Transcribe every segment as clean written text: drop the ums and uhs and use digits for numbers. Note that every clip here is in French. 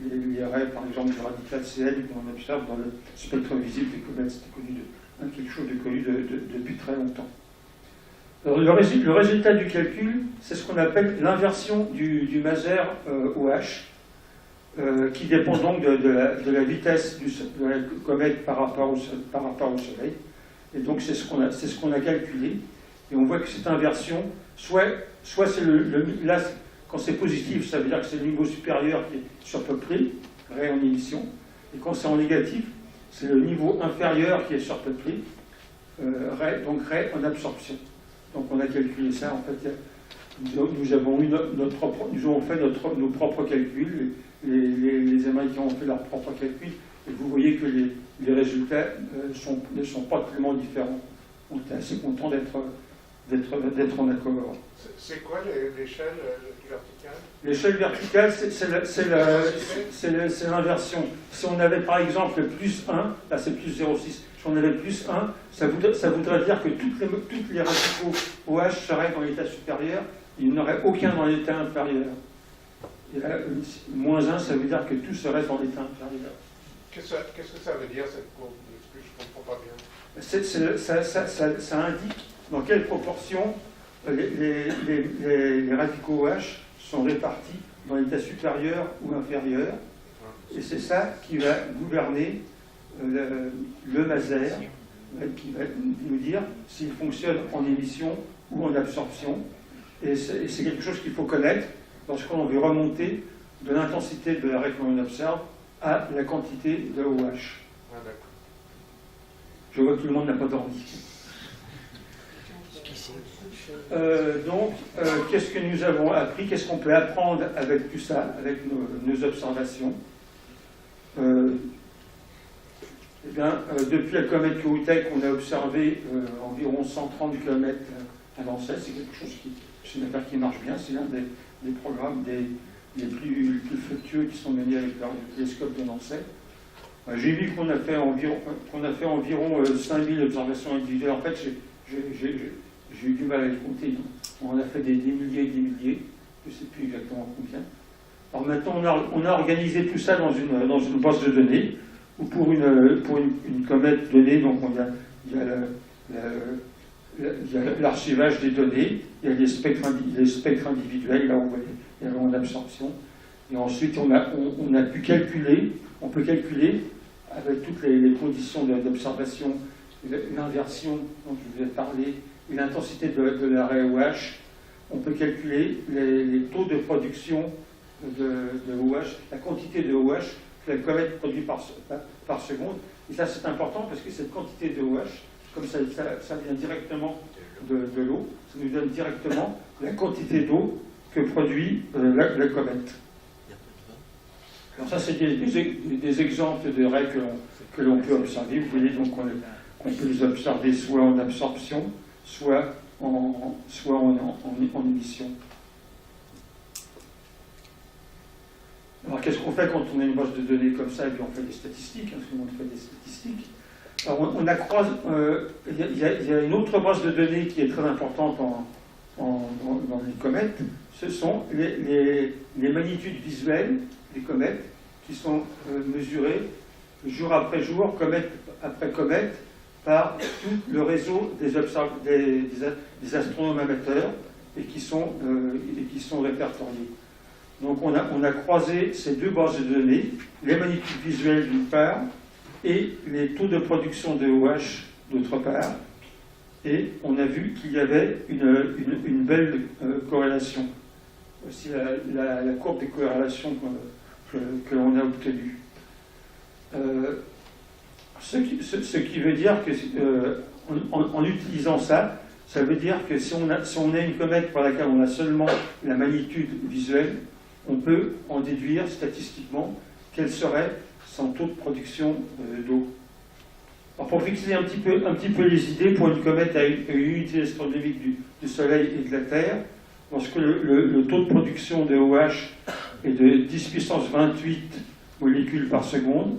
les raies, par exemple, du radical CL qu'on observe dans le spectre visible des comètes. C'était connu quelque chose de connu depuis très longtemps. Alors, le résultat du calcul, c'est ce qu'on appelle l'inversion du Maser OH, qui dépend donc de la vitesse de la comète par rapport au Soleil. Et donc c'est ce qu'on a calculé. Et on voit que cette inversion, soit c'est là, quand c'est positif, ça veut dire que c'est le niveau supérieur qui est surpeuplé, Ré en émission. Et quand c'est en négatif, c'est le niveau inférieur qui est surpeuplé, donc Ré en absorption. Donc on a calculé ça, en fait, nous avons fait nos propres calculs, les Américains ont fait leurs propres calculs, et vous voyez que les résultats ne sont pas tellement différents. On est assez content d'être en accord. C'est quoi l'échelle verticale? L'échelle verticale, c'est l'inversion. Si on avait par exemple plus 1, là c'est plus 0,6, si on avait plus 1, ça voudrait dire que toutes les radicaux OH seraient dans l'état supérieur, il n'y en aurait aucun dans l'état inférieur. Et là, moins 1, ça veut dire que tout serait dans l'état inférieur. Qu'est-ce que ça veut dire, cette courbe? Parce que je ne comprends pas bien. Ça indique dans quelle proportion les radicaux OH sont répartis dans l'état supérieur ou inférieur. Et c'est ça qui va gouverner le Maser, qui va nous dire s'il fonctionne en émission ou en absorption. Et c'est quelque chose qu'il faut connaître lorsqu'on veut remonter de l'intensité de la raie que l'on observe à la quantité de OH. Ah, d'accord. Je vois que tout le monde n'a pas dormi. Qu'est-ce que nous avons appris? Qu'est-ce qu'on peut apprendre avec tout ça, avec nos observations? Depuis la comète Kohoutek, on a observé environ 130 comètes à Nancy. C'est quelque chose c'est une affaire qui marche bien. C'est l'un des programmes les plus fructueux qui sont menés avec le télescope de Nancy. J'ai vu qu'on a fait environ 5000 observations individuelles. En fait, j'ai eu du mal à les compter. On a fait des milliers et des milliers. Je ne sais plus exactement combien. Alors maintenant, on a organisé tout ça dans une base de données, où pour une comète donnée, donc il y a l'archivage des données, il y a les spectres individuels, là où il y a en absorption. Et ensuite, on peut calculer avec toutes les conditions d'observation, l'inversion dont je vous ai parlé, et l'intensité de la raie OH, on peut calculer les taux de production de OH, la quantité de OH que la comète produit par seconde. Et ça, c'est important parce que cette quantité de OH, comme ça vient directement de l'eau, ça nous donne directement la quantité d'eau que produit la comète. Alors ça, c'est des exemples de raies que l'on peut observer. Vous voyez, donc on peut les observer soit en absorption, soit en émission. Alors qu'est-ce qu'on fait quand on a une base de données comme ça? Et bien on fait des statistiques, tout le monde fait des statistiques. Alors il y a une autre base de données qui est très importante dans les comètes, ce sont les magnitudes visuelles des comètes qui sont mesurées jour après jour, comète après comète, par tout le réseau des astronomes amateurs et qui sont répertoriés. Donc on a croisé ces deux bases de données, les magnitudes visuelles d'une part et les taux de production de OH d'autre part, et on a vu qu'il y avait une belle corrélation. Voici la courbe des corrélations que l'on a obtenue. Ce qui veut dire que, en utilisant ça, ça veut dire que si on a une comète pour laquelle on a seulement la magnitude visuelle, on peut en déduire statistiquement quel serait son taux de production d'eau. Alors pour fixer un petit peu les idées, pour une comète à une unité astronomique du Soleil et de la Terre, lorsque le taux de production de OH est de 10 puissance 28 molécules par seconde,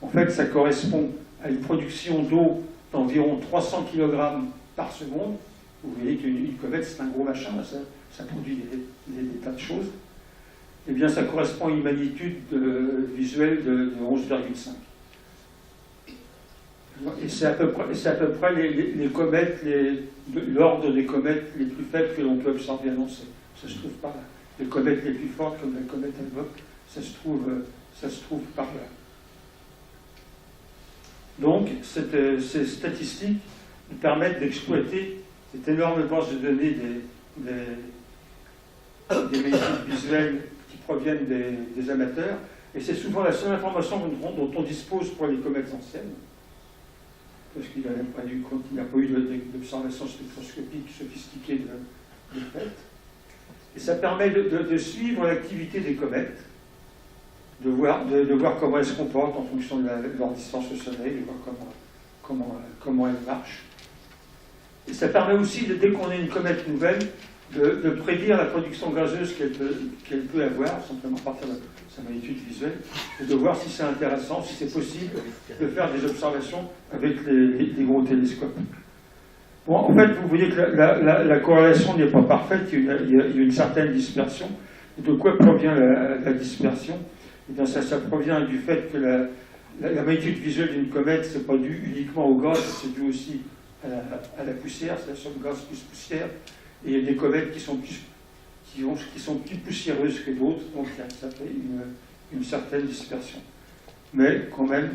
en fait ça correspond à une production d'eau d'environ 300 kg par seconde. Vous voyez qu'une comète c'est un gros machin, ça produit des tas de choses. eh bien ça correspond à une magnitude visuelle de 11,5. Et c'est à peu près les comètes, l'ordre des comètes les plus faibles que l'on peut observer annoncés. Ça se trouve par là. Les comètes les plus fortes, comme la comète Hale-Bopp, ça se trouve par là. Donc, ces statistiques nous permettent d'exploiter cette énorme base de données des magnitudes visuelles qui proviennent des amateurs, et c'est souvent la seule information dont on dispose pour les comètes anciennes, parce qu'il n'a pas eu d'observation spectroscopique sophistiquée de fait. Et ça permet de suivre l'activité des comètes, de voir comment elles se comportent en fonction de leur distance au Soleil, de voir comment elles marchent. Et ça permet aussi, dès qu'on a une comète nouvelle, de prédire la production gazeuse qu'elle peut avoir, simplement à partir de sa magnitude visuelle, et de voir si c'est intéressant, si c'est possible de faire des observations avec les gros télescopes. Bon, en fait, vous voyez que la corrélation n'est pas parfaite, il y a une certaine dispersion. De quoi provient la dispersion? Eh bien, ça provient du fait que la magnitude visuelle d'une comète, ce n'est pas dû uniquement au gaz, c'est dû aussi à la poussière, c'est la somme gaz plus poussière. Et il y a des comètes qui sont plus poussiéreuses que d'autres, donc ça fait une certaine dispersion. Mais quand même,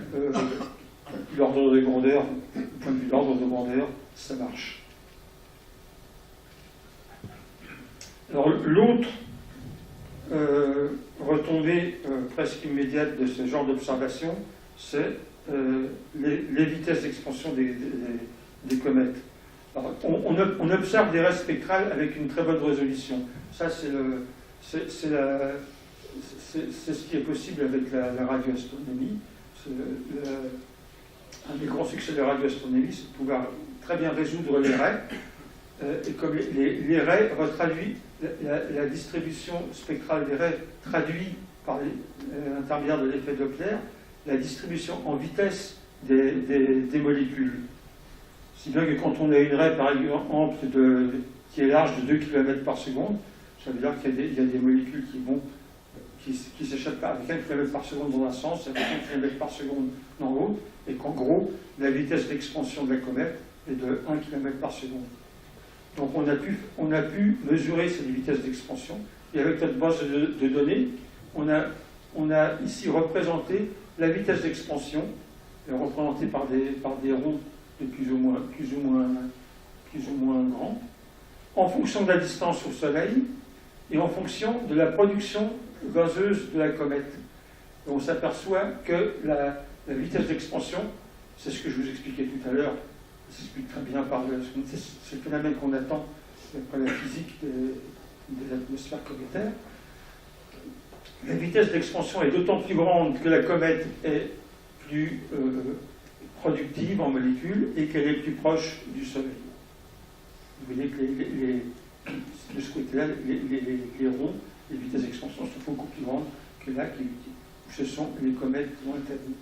l'ordre de grandeur, du point de vue de l'ordre de grandeur, ça marche. Alors l'autre retombée presque immédiate de ce genre d'observation, c'est les vitesses d'expansion des comètes. Alors, on observe des raies spectrales avec une très bonne résolution. Ça, c'est ce qui est possible avec la radioastronomie. Un des grands succès de la radioastronomie, c'est de pouvoir très bien résoudre les raies. Et comme les raies retraduisent, la distribution spectrale des raies traduit par l'intermédiaire de l'effet Doppler la distribution en vitesse des molécules. Si bien que quand on a une raie, par exemple, qui est large de 2 km par seconde, ça veut dire qu'il y a des molécules qui s'échappent avec 1 km par seconde dans un sens, avec 1 km par seconde dans l'autre, et qu'en gros, la vitesse d'expansion de la comète est de 1 km par seconde. Donc on a pu mesurer ces vitesses d'expansion, et avec notre base de données, on a ici représenté la vitesse d'expansion, représentée par des ronds de plus ou moins grands, en fonction de la distance au Soleil et en fonction de la production gazeuse de la comète. Et on s'aperçoit que la vitesse d'expansion, c'est ce que je vous expliquais tout à l'heure, ça s'explique très bien c'est le phénomène qu'on attend d'après la physique de l'atmosphère cométaire. La vitesse d'expansion est d'autant plus grande que la comète est plus productive en molécules et qu'elle est plus proche du Soleil. Vous voyez que de ce côté-là, les ronds, les vitesses d'expansion sont beaucoup plus grandes que là, où ce sont les comètes lointaines.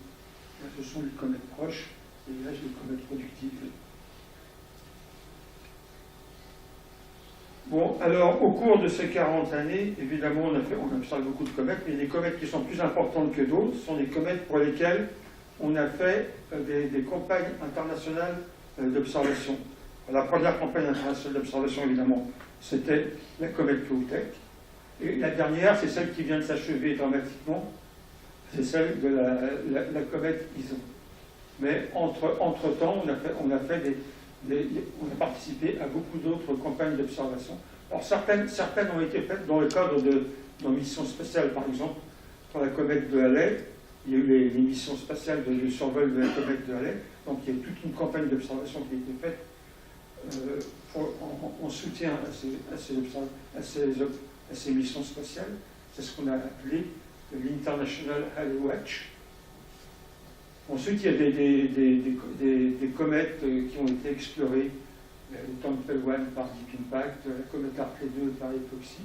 Là, ce sont les comètes proches, et là, j'ai les comètes productives. Bon, alors, au cours de ces 40 années, évidemment, on observe beaucoup de comètes, mais les comètes qui sont plus importantes que d'autres sont les comètes pour lesquelles on a fait des campagnes internationales d'observation. La première campagne internationale d'observation, évidemment, c'était la comète Kohoutek. Et la dernière, c'est celle qui vient de s'achever dramatiquement, c'est celle de la comète Ison. Mais entre-temps, on a participé à beaucoup d'autres campagnes d'observation. Alors certaines ont été faites dans le cadre de missions spatiales, par exemple, pour la comète de Halley. Il y a eu les missions spatiales de survol de la comète de Halley, donc il y a toute une campagne d'observation qui a été faite en soutien à ces missions spatiales. C'est ce qu'on a appelé l'International Halley Watch. Ensuite, il y a des comètes qui ont été explorées, le Tempel 1 par Deep Impact, la comète Hartley 2 par Epoxy.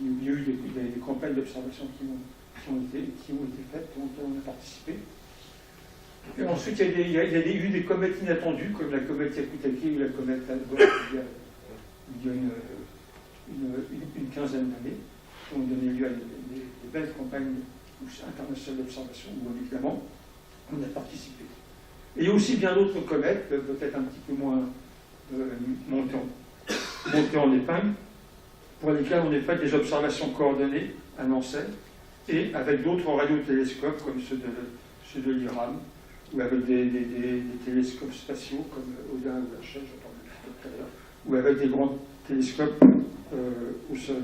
Il y a eu des campagnes d'observation qui ont été faites, dont on a participé. Et ensuite, il y a eu des comètes inattendues, comme la comète Hyakutake ou la comète Hale-Bopp, il y a une quinzaine d'années. qui ont donné lieu à des belles campagnes internationales d'observation où, évidemment, on a participé. Et il y a aussi bien d'autres comètes, peut-être un petit peu moins montées en épingle, pour lesquelles on a fait des observations coordonnées à Nancy, et avec d'autres radiotélescopes comme ceux de l'IRAM, ou avec des télescopes spatiaux comme Odin ou la Chaise, j'en parlais tout à l'heure, ou avec des grands télescopes au sol.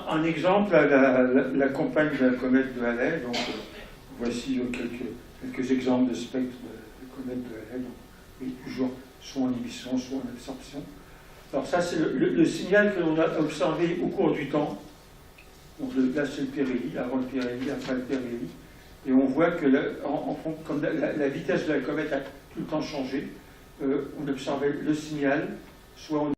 Un exemple, la campagne de la comète de Halley. Donc, voici quelques exemples de spectres de comète de Halley. Donc, et toujours soit en émission, soit en absorption. Alors ça, c'est le signal que l'on a observé au cours du temps. Donc là, c'est le périhélie, avant le périhélie, après le périhélie. Et on voit que comme la vitesse de la comète a tout le temps changé, on observait le signal, soit en